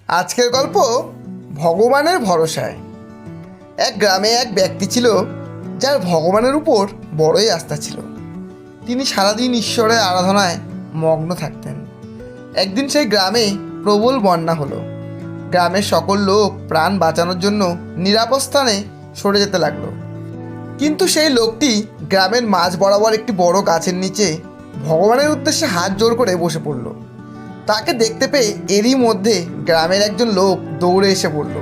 আজকের গল্প ভগবানের ভরসায়। এক গ্রামে এক ব্যক্তি ছিল যার ভগবানের উপর বড়ই আস্থা ছিল। তিনি সারাদিন ঈশ্বরের আরাধনায় মগ্ন থাকতেন। একদিন সেই গ্রামে প্রবল বন্যা হলো। গ্রামের সকল লোক প্রাণ বাঁচানোর জন্য নিরাপদ স্থানে সরে যেতে লাগলো। কিন্তু সেই লোকটি গ্রামের মাঝ বরাবর একটি বড় গাছের নিচে ভগবানের উদ্দেশ্যে হাত জোড় করে বসে পড়ল। তাকে দেখতে পেয়ে এরই মধ্যে গ্রামের একজন লোক দৌড়ে এসে বলল,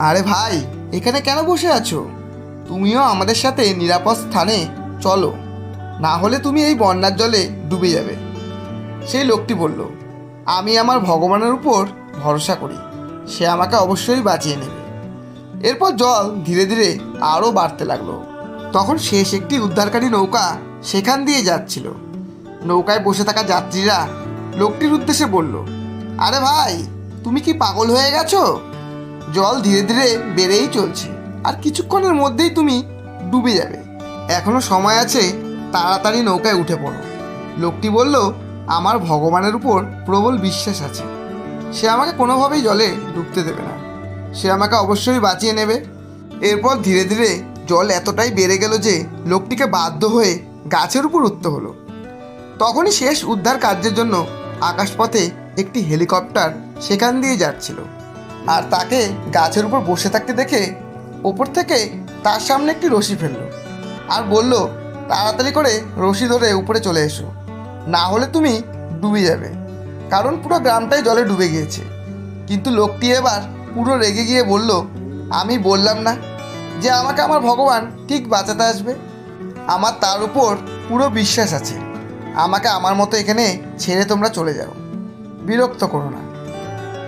আরে ভাই, এখানে কেন বসে আছো? তুমিও আমাদের সাথে নিরাপদ স্থানে চলো, না হলে তুমি এই বন্যার জলে ডুবে যাবে। সেই লোকটি বলল, আমি আমার ভগবানের উপর ভরসা করি, সে আমাকে অবশ্যই বাঁচিয়ে নেবে। এরপর জল ধীরে ধীরে আরও বাড়তে লাগলো। তখন শেষ একটি উদ্ধারকারী নৌকা সেখান দিয়ে যাচ্ছিল। নৌকায় বসে থাকা যাত্রীরা লোকটির উদ্দেশ্যে বলল, আরে ভাই, তুমি কি পাগল হয়ে গেছো? জল ধীরে ধীরে বেড়েই চলছে, আর কিছুক্ষণের মধ্যেই তুমি ডুবে যাবে। এখনো সময় আছে, তাড়াতাড়ি নৌকায় উঠে পড়ো। লোকটি বলল, আমার ভগবানের উপর প্রবল বিশ্বাস আছে, সে আমাকে কোনোভাবেই জলে ডুবতে দেবে না, সে আমাকে অবশ্যই বাঁচিয়ে নেবে। এরপর ধীরে ধীরে জল এতটাই বেড়ে গেল যে লোকটিকে বাধ্য হয়ে গাছের উপর উঠতে হলো। তখনই শেষ উদ্ধার কার্যের জন্য আকাশপথে একটি হেলিকপ্টার সেখান দিয়ে যাচ্ছিল। আর তাকে গাছের উপর বসে থাকতে দেখে ওপর থেকে তার সামনে একটি রশি ফেলল আর বলল, তাড়াতাড়ি করে রশি ধরে উপরে চলে এসো, না হলে তুমি ডুবে যাবে। কারণ পুরো গ্রামটাই জলে ডুবে গিয়েছে। কিন্তু লোকটি এবার পুরো রেগে গিয়ে বলল, আমি বললাম না যে আমাকে আমার ভগবান ঠিক বাঁচাতে আসবে? আমার তার উপর পুরো বিশ্বাস আছে। আমাকে আমার মতো এখানে ছেড়ে তোমরা চলে যাও, বিরক্ত করো না।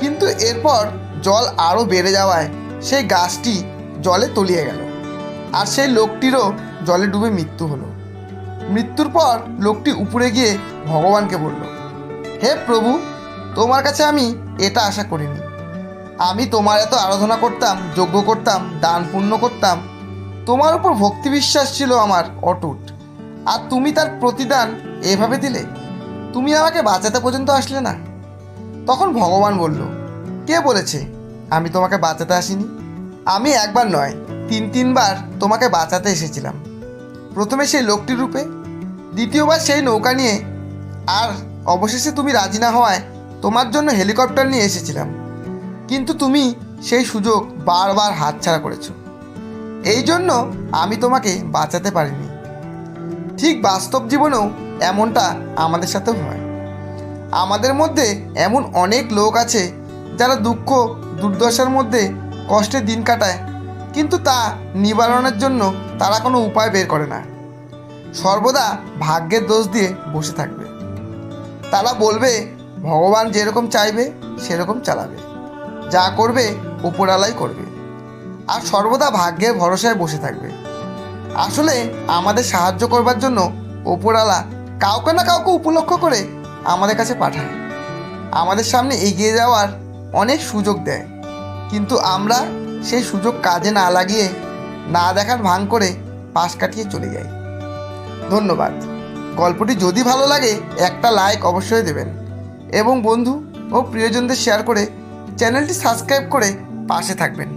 কিন্তু এরপর জল আরও বেড়ে যাওয়ায় সেই গাছটি জলে তলিয়ে গেল, আর সেই লোকটিরও জলে ডুবে মৃত্যু হলো। মৃত্যুর পর লোকটি উপরে গিয়ে ভগবানকে বলল, হে প্রভু, তোমার কাছে আমি এটা আশা করিনি। আমি তোমার এত আরাধনা করতাম, যজ্ঞ করতাম, দান পুণ্য করতাম, তোমার উপর ভক্তি বিশ্বাস ছিল আমার অটুট, আর তুমি তার প্রতিদান এভাবে দিলে? তুমি আমাকে বাঁচাতে পর্যন্ত আসলে না। তখন ভগবান বলল, কে বলেছে আমি তোমাকে বাঁচাতে আসিনি? আমি একবার নয়, তিনবার তোমাকে বাঁচাতে এসেছিলাম। প্রথমে সেই লোকটির রূপে, দ্বিতীয়বার সেই নৌকা নিয়ে, আর অবশেষে তুমি রাজি না হওয়ায় তোমার জন্য হেলিকপ্টার নিয়ে এসেছিলাম। কিন্তু তুমি সেই সুযোগ বারবার হাতছাড়া করেছো। এই জন্য আমি তোমাকে বাঁচাতে পারিনি। ঠিক বাস্তব জীবনেও এমনটা আমাদের সাথেও হয়। আমাদের মধ্যে এমন অনেক লোক আছে যারা দুঃখ দুর্দশার মধ্যে কষ্টে দিন কাটায়, কিন্তু তা নিবারণের জন্য তারা কোনো উপায় বের করে না। সর্বদা ভাগ্যের দোষ দিয়ে বসে থাকবে। তারা বলবে ভগবান যেরকম চাইবে সেরকম চালাবে, যা করবে উপরওয়ালাই করবে, আর সর্বদা ভাগ্যের ভরসায় বসে থাকবে। আসলে আমাদের সাহায্য করবার জন্য ওপরওয়ালা কাউকে না কাউকে উপলক্ষ করে আমাদের কাছে পাঠায়, আমাদের সামনে এগিয়ে যাওয়ার অনেক সুযোগ দেয়। কিন্তু আমরা সেই সুযোগ কাজে না লাগিয়ে না দেখার ভান করে পাশ কাটিয়ে চলে যাই। ধন্যবাদ। গল্পটি যদি ভালো লাগে একটা লাইক অবশ্যই দেবেন, এবং বন্ধু ও প্রিয়জনদের শেয়ার করে চ্যানেলটি সাবস্ক্রাইব করে পাশে থাকবেন।